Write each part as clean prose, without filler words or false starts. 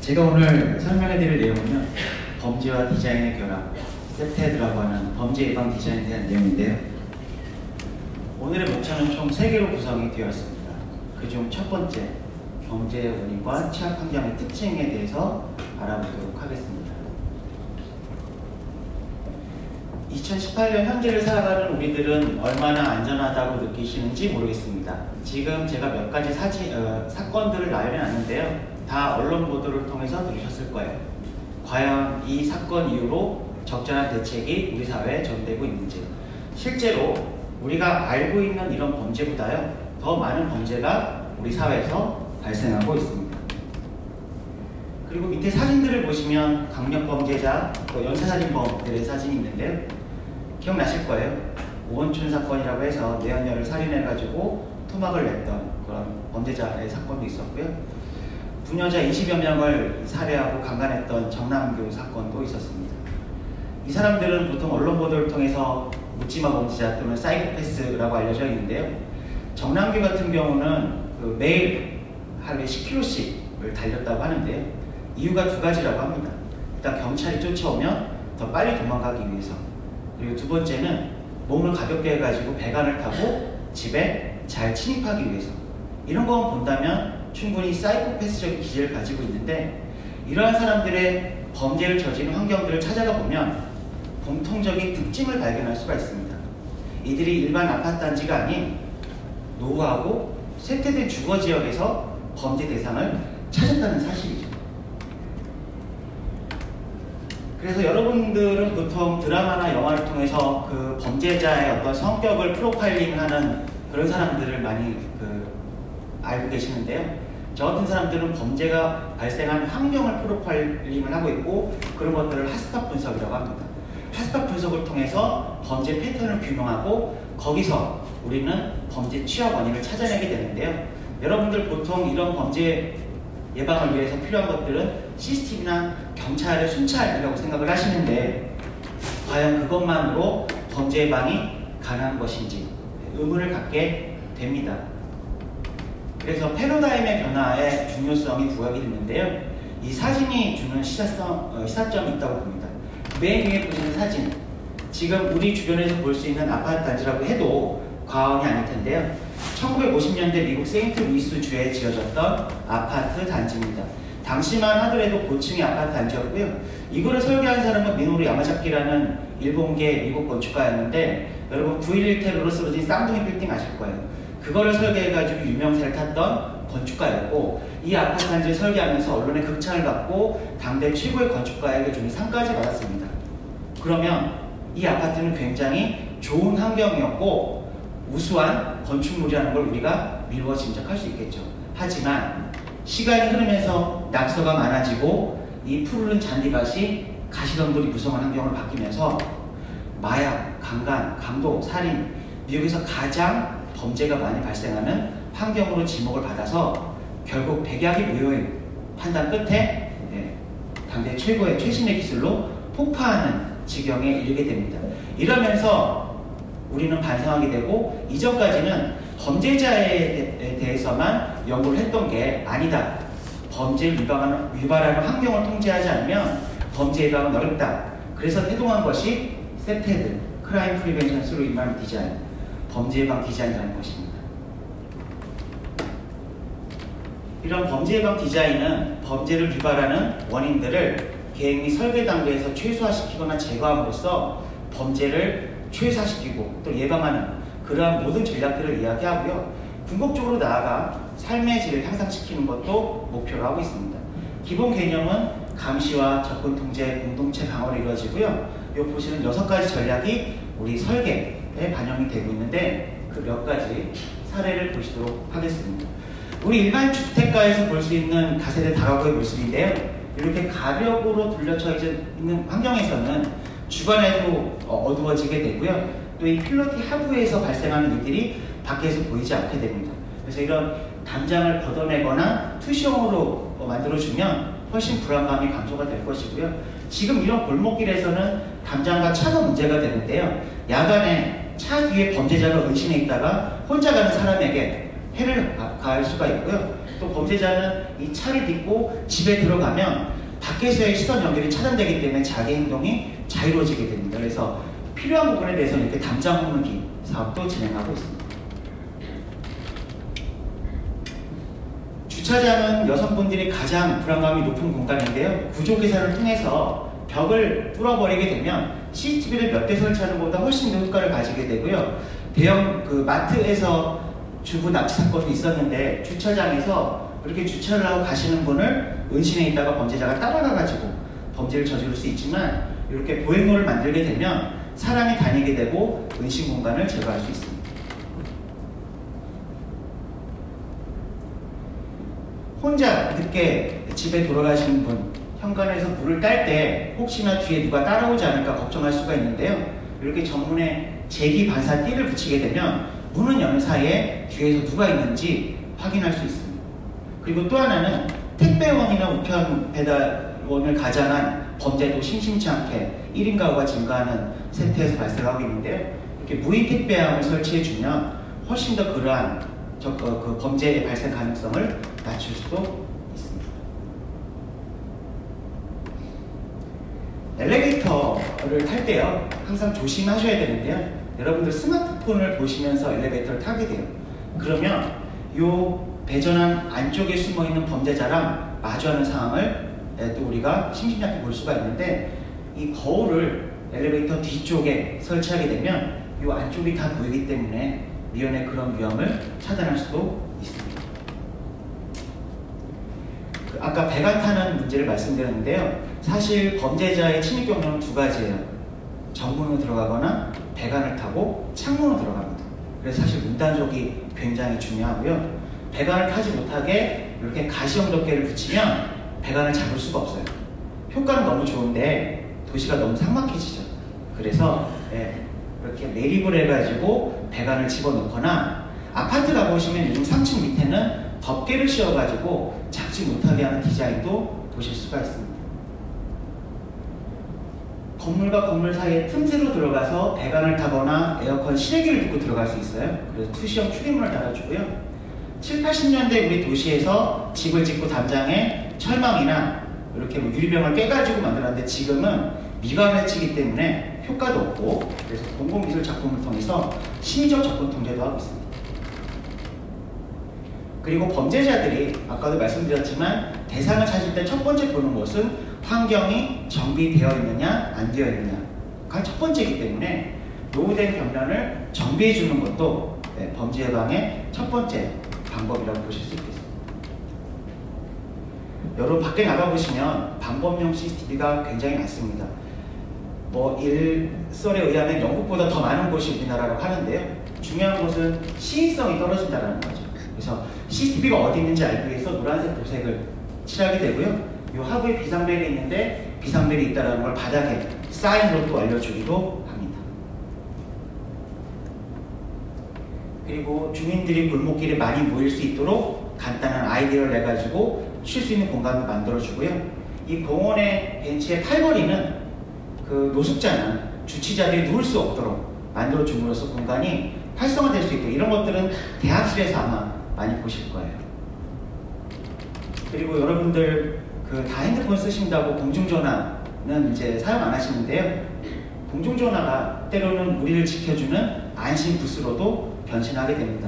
제가 오늘 설명해드릴 내용은요, 범죄와 디자인의 결합, 세테드라고 하는 범죄 예방 디자인에 대한 내용인데요. 오늘의 목차는 총 3개로 구성이 되어 있습니다. 그중 첫 번째, 범죄의 원인과 취약 환경의 특징에 대해서 알아보도록 하겠습니다. 2018년 현재를 살아가는 우리들은 얼마나 안전하다고 느끼시는지 모르겠습니다. 지금 제가 몇 가지 사건들을 나열해놨는데요. 다 언론 보도를 통해서 들으셨을 거예요. 과연 이 사건 이후로 적절한 대책이 우리 사회에 전되고 있는지, 실제로 우리가 알고 있는 이런 범죄보다요 더 많은 범죄가 우리 사회에서 발생하고 있습니다. 그리고 밑에 사진들을 보시면 강력범죄자, 또 연쇄살인범들의 사진이 있는데요. 기억나실 거예요. 오원춘 사건이라고 해서 내연녀를 살인해가지고 토막을 냈던 그런 범죄자의 사건도 있었고요. 부녀자 20여 명을 살해하고 강간했던 정남규 사건도 있었습니다. 이 사람들은 보통 언론 보도를 통해서 묻지마 범죄자 또는 사이코패스라고 알려져 있는데요. 정남규 같은 경우는 매일 하루에 10km씩을 달렸다고 하는데요. 이유가 2가지라고 합니다. 일단 경찰이 쫓아오면 더 빨리 도망가기 위해서, 그리고 두 번째는 몸을 가볍게 해가지고 배관을 타고 집에 잘 침입하기 위해서. 이런 거 본다면 충분히 사이코패스적인 기질을 가지고 있는데, 이러한 사람들의 범죄를 저지른 환경들을 찾아가 보면 공통적인 특징을 발견할 수가 있습니다. 이들이 일반 아파트 단지가 아닌 노후하고 쇠퇴된 주거지역에서 범죄 대상을 찾았다는 사실이죠. 그래서 여러분들은 보통 드라마나 영화를 통해서 그 범죄자의 어떤 성격을 프로파일링하는 그런 사람들을 많이 알고 계시는데요. 저 같은 사람들은 범죄가 발생한 환경을 프로파일링을 하고 있고, 그런 것들을 핫스팟 분석이라고 합니다. 핫스팟 분석을 통해서 범죄 패턴을 규명하고 거기서 우리는 범죄 취약 원인을 찾아내게 되는데요. 여러분들 보통 이런 범죄 예방을 위해서 필요한 것들은 CCTV나 경찰의 순찰이라고 생각을 하시는데, 과연 그것만으로 범죄 예방이 가능한 것인지 의문을 갖게 됩니다. 그래서 패러다임의 변화의 중요성이 부각이 됐는데요. 이 사진이 주는 시사점이 있다고 봅니다. 맨 위에 보시는 사진, 지금 우리 주변에서 볼 수 있는 아파트 단지라고 해도 과언이 아닐 텐데요. 1950년대 미국 세인트루이스 주에 지어졌던 아파트 단지입니다. 당시만 하더라도 고층의 아파트 단지였고요. 이거를 설계한 사람은 미노루 야마자키라는 일본계 미국 건축가였는데, 여러분 9.11 테러로 쓰러진 쌍둥이 빌딩 아실 거예요. 그거를 설계해가지고 유명세를 탔던 건축가였고, 이 아파트 단지를 설계하면서 언론의 극찬을 받고 당대 최고의 건축가에게 주는 상까지 받았습니다. 그러면 이 아파트는 굉장히 좋은 환경이었고 우수한 건축물이라는 걸 우리가 미루어 짐작할 수 있겠죠. 하지만 시간이 흐르면서 낙서가 많아지고 이 푸르른 잔디밭이 가시덤불이 무성한 환경으로 바뀌면서 마약, 강간, 강도, 살인, 미국에서 가장 범죄가 많이 발생하는 환경으로 지목을 받아서 결국 백약이 무효인 판단 끝에 당대 최고의 최신의 기술로 폭파하는 지경에 이르게 됩니다. 이러면서 우리는 반성하게 되고, 이전까지는 범죄자에 대해서만 연구를 했던 게 아니다. 범죄를 유발하는 환경을 통제하지 않으면 범죄 예방은 어렵다. 그래서 태동한 것이 세테드, 크라임 프리벤션 스루 인바이런먼트 디자인, 범죄 예방 디자인이라는 것입니다. 이런 범죄 예방 디자인은 범죄를 유발하는 원인들을 계획 및 설계 단계에서 최소화시키거나 제거함으로써 범죄를 최소화시키고 또 예방하는 그러한 모든 전략들을 이야기하고요. 궁극적으로 나아가 삶의 질을 향상시키는 것도 목표로 하고 있습니다. 기본 개념은 감시와 접근 통제, 공동체 강화로 이루어지고요. 여기 보시는 6가지 전략이 우리 설계에 반영이 되고 있는데, 그 몇 가지 사례를 보시도록 하겠습니다. 우리 일반 주택가에서 볼 수 있는 다세대 다가구의 모습인데요. 이렇게 가벽으로 둘러쳐 있는 환경에서는 주변에도 어두워지게 되고요. 또 이 필로티 하부에서 발생하는 일들이 밖에서 보이지 않게 됩니다. 그래서 이런 담장을 걷어내거나 투시형으로 만들어주면 훨씬 불안감이 감소가 될 것이고요. 지금 이런 골목길에서는 담장과 차가 문제가 되는데요. 야간에 차 뒤에 범죄자가 은신해 있다가 혼자 가는 사람에게 해를 가할 수가 있고요. 또 범죄자는 이 차를 딛고 집에 들어가면 밖에서의 시선 연결이 차단되기 때문에 자기 행동이 자유로워지게 됩니다. 그래서 필요한 부분에 대해서는 이렇게 담장 호물기 사업도 진행하고 있습니다. 주차장은 여성분들이 가장 불안감이 높은 공간인데요. 구조 계산을 통해서 벽을 뚫어버리게 되면 CCTV를 몇 대 설치하는 것보다 훨씬 더 효과를 가지게 되고요. 대형 마트에서 주부 납치 사건이 있었는데 주차장에서 그렇게 주차를 하고 가시는 분을 은신해 있다가 범죄자가 따라가가지고 범죄를 저지를 수 있지만 이렇게 보행로를 만들게 되면 사람이 다니게 되고 은신 공간을 제거할 수 있습니다. 혼자 늦게 집에 돌아가시는 분, 현관에서 물을 딸 때 혹시나 뒤에 누가 따라오지 않을까 걱정할 수가 있는데요. 이렇게 정문에 제기 반사 띠를 붙이게 되면 문은 여는 사이에 뒤에서 누가 있는지 확인할 수 있습니다. 그리고 또 하나는 택배원이나 우편 배달원을 가장한 범죄도 심심치 않게 1인 가구가 증가하는 세태에서 발생하고 있는데요. 이렇게 무인 택배함을 설치해주면 훨씬 더 그러한 그 범죄의 발생 가능성을 낮출 수도 있습니다. 엘리베이터를 탈 때요, 항상 조심하셔야 되는데요. 여러분들 스마트폰을 보시면서 엘리베이터를 타게 돼요. 그러면 이 배전함 안쪽에 숨어있는 범죄자랑 마주하는 상황을 또 우리가 심심찮게 볼 수가 있는데, 이 거울을 엘리베이터 뒤쪽에 설치하게 되면 이 안쪽이 다 보이기 때문에 미연의 그런 위험을 차단할 수도 있습니다. 아까 배관 타는 문제를 말씀드렸는데요. 사실 범죄자의 침입 경로는 두 가지예요. 정문으로 들어가거나 배관을 타고 창문으로 들어갑니다. 그래서 사실 문단속이 굉장히 중요하고요. 배관을 타지 못하게 이렇게 가시형 덮개를 붙이면 배관을 잡을 수가 없어요. 효과는 너무 좋은데 도시가 너무 삭막해지죠. 그래서 이렇게 매립을 해가지고 배관을 집어넣거나, 아파트 가보시면 요즘 3층 밑에는 덮개를 씌워가지고 잡지 못하게 하는 디자인도 보실 수가 있습니다. 건물과 건물 사이에 틈새로 들어가서 배관을 타거나 에어컨 실외기를 듣고 들어갈 수 있어요. 그래서 투시형 출입문을 달아주고요. 7, 80년대 우리 도시에서 집을 짓고 담장에 철망이나 이렇게 유리병을 깨가지고 만들었는데 지금은 미관을 치기 때문에 효과도 없고, 그래서 공공미술 작품을 통해서 심리적 접근 통제도 하고 있습니다. 그리고 범죄자들이 아까도 말씀드렸지만 대상을 찾을 때 첫 번째 보는 것은 환경이 정비되어 있느냐 안 되어 있느냐가 첫 번째이기 때문에 노후된 벽면을 정비해 주는 것도 범죄 예방의 첫 번째 방법이라고 보실 수 있겠습니다. 여러분 밖에 나가보시면 방범용 CCTV가 굉장히 많습니다. 일설에 의하면 영국보다 더 많은 곳이 우리나라라고 하는데요. 중요한 것은 시인성이 떨어진다는 거죠. 그래서 CCTV가 어디 있는지 알기 위해서 노란색 도색을 칠하게 되고요. 이 하부에 비상벨이 있는데 비상벨이 있다는 걸 바닥에 사인으로 또 알려주기도 합니다. 그리고 주민들이 골목길에 많이 모일 수 있도록 간단한 아이디어를 내가지고 쉴 수 있는 공간을 만들어주고요. 이 공원의 벤치의 팔걸이는 그 노숙자나 주치자들이 누울 수 없도록 만들어줌으로써 공간이 활성화될 수 있고, 이런 것들은 대학실에서 아마 많이 보실 거예요. 그리고 여러분들 다 핸드폰 쓰신다고 공중전화는 이제 사용 안 하시는데요. 공중전화가 때로는 우리를 지켜주는 안심 부스로도 변신하게 됩니다.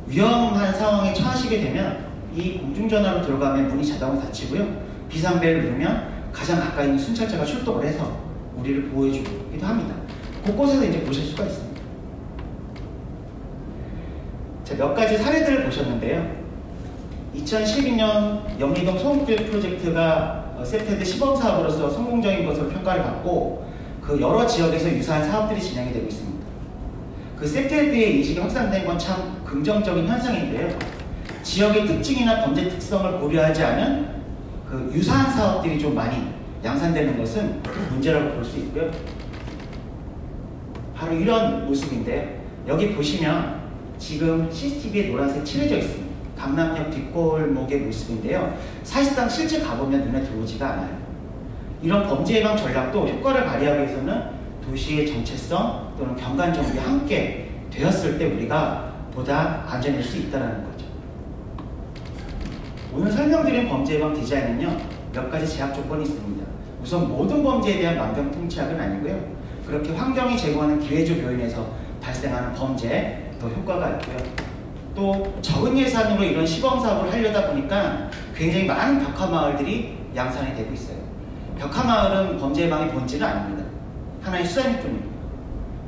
위험한 상황에 처하시게 되면 이 공중전화로 들어가면 문이 자동으로 닫히고요. 비상벨을 누르면 가장 가까이 있는 순찰자가 출동을 해서 우리를 보호해주기도 합니다. 곳곳에서 이제 보실 수가 있습니다. 자, 몇 가지 사례들을 보셨는데요. 2012년 영리동 소음길 프로젝트가 세테드 시범 사업으로서 성공적인 것으로 평가를 받고 그 여러 지역에서 유사한 사업들이 진행이 되고 있습니다. 그 세테드의 인식이 확산된 건 참 긍정적인 현상인데요. 지역의 특징이나 범죄 특성을 고려하지 않은 그 유사한 사업들이 좀 많이 양산되는 것은 문제라고 볼 수 있고요. 바로 이런 모습인데요. 여기 보시면 지금 CCTV에 노란색 칠해져 있습니다. 강남역 뒷골목의 모습인데요. 사실상 실제 가보면 눈에 들어오지가 않아요. 이런 범죄 예방 전략도 효과를 발휘하기 위해서는 도시의 정체성 또는 경관 정비 함께 되었을 때 우리가 보다 안전할 수 있다는 거죠. 오늘 설명드린 범죄 예방 디자인은요, 몇 가지 제약 조건이 있습니다. 우선 모든 범죄에 대한 만병통치약은 아니고요. 그렇게 환경이 제공하는 기회적 요인에서 발생하는 범죄에 더 효과가 있고요. 또 적은 예산으로 이런 시범사업을 하려다 보니까 굉장히 많은 벽화마을들이 양산이 되고 있어요. 벽화마을은 범죄 예방의 본질은 아닙니다. 하나의 수단일 뿐입니다.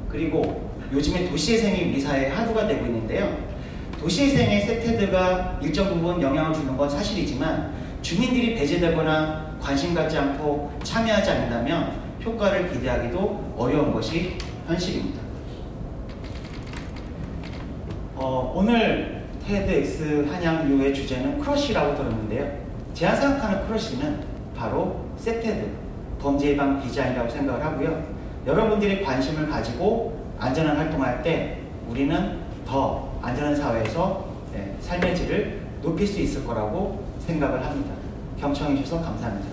그리고 요즘에 도시재생이 우리 사회에 하도가 되고 있는데요. 도시재생에 세테드가 일정 부분 영향을 주는 건 사실이지만 주민들이 배제되거나 관심 갖지 않고 참여하지 않는다면 효과를 기대하기도 어려운 것이 현실입니다. 오늘 TEDx 한양 이후의 주제는 크러쉬라고 들었는데요. 제가 생각하는 크러쉬는 바로 세테드, 범죄 예방 디자인이라고 생각을 하고요. 여러분들이 관심을 가지고 안전한 활동할 때 우리는 더 안전한 사회에서 삶의 질을 높일 수 있을 거라고 생각을 합니다. 경청해 주셔서 감사합니다.